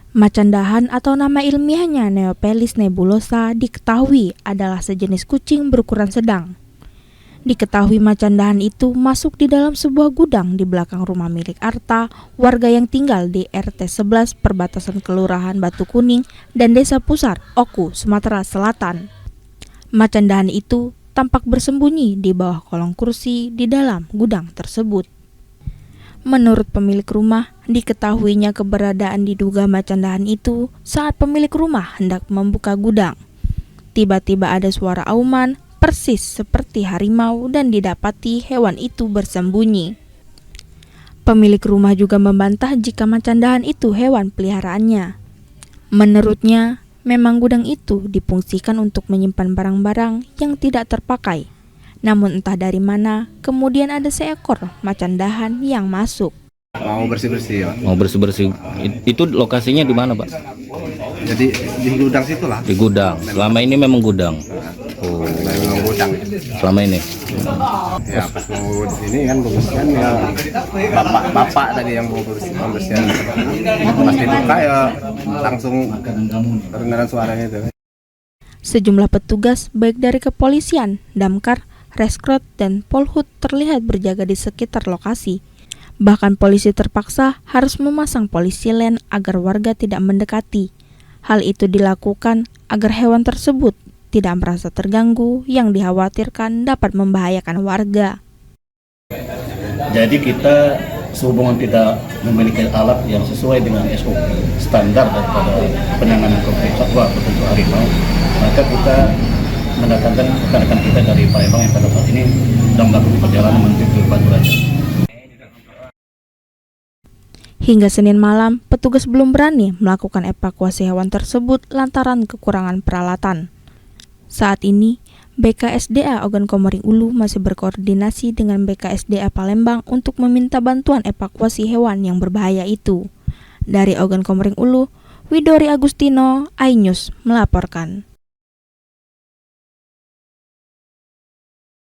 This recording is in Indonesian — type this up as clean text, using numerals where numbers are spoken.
Macan dahan atau nama ilmiahnya Neopelis nebulosa diketahui adalah sejenis kucing berukuran sedang. Diketahui macan dahan itu masuk di dalam sebuah gudang di belakang rumah milik Arta, warga yang tinggal di RT 11 perbatasan Kelurahan Batu Kuning dan Desa Pusar, Oku, Sumatera Selatan. Macan dahan itu tampak bersembunyi di bawah kolong kursi di dalam gudang tersebut. Menurut pemilik rumah, diketahuinya keberadaan diduga macan dahan itu saat pemilik rumah hendak membuka gudang. Tiba-tiba ada suara auman, persis seperti harimau dan didapati hewan itu bersembunyi. Pemilik rumah juga membantah jika macan dahan itu hewan peliharaannya. Menurutnya, memang gudang itu difungsikan untuk menyimpan barang-barang yang tidak terpakai. Namun entah dari mana, kemudian ada seekor macan dahan yang masuk. Mau bersih-bersih ya. Mau bersih-bersih. Itu lokasinya di mana, Pak? Jadi di gudang situ lah. Di gudang. Selama ini memang gudang. Oh, Memang gudang. selama ini. Ya pas mau ini kan pembersihan ya bapak tadi yang mau pembersihan. Pas dibuka ya langsung kedengaran suaranya itu. Sejumlah petugas baik dari kepolisian, Damkar, Reskrot, dan Polhut terlihat berjaga di sekitar lokasi. Bahkan polisi terpaksa harus memasang polisi lain agar warga tidak mendekati. Hal itu dilakukan agar hewan tersebut tidak merasa terganggu yang dikhawatirkan dapat membahayakan warga. Jadi kita sehubungan kita memiliki alat yang sesuai dengan SOP standar daripada penanganan konflik satwa tertentu harimau, maka kita mendatangkan rekan-rekan kita dari Palembang yang pada saat ini sedang melakukan perjalanan menuju ke Batu Raja. Hingga Senin malam, petugas belum berani melakukan evakuasi hewan tersebut lantaran kekurangan peralatan. Saat ini, BKSDA Ogan Komering Ulu masih berkoordinasi dengan BKSDA Palembang untuk meminta bantuan evakuasi hewan yang berbahaya itu. Dari Ogan Komering Ulu, Widori Agustino, iNews melaporkan.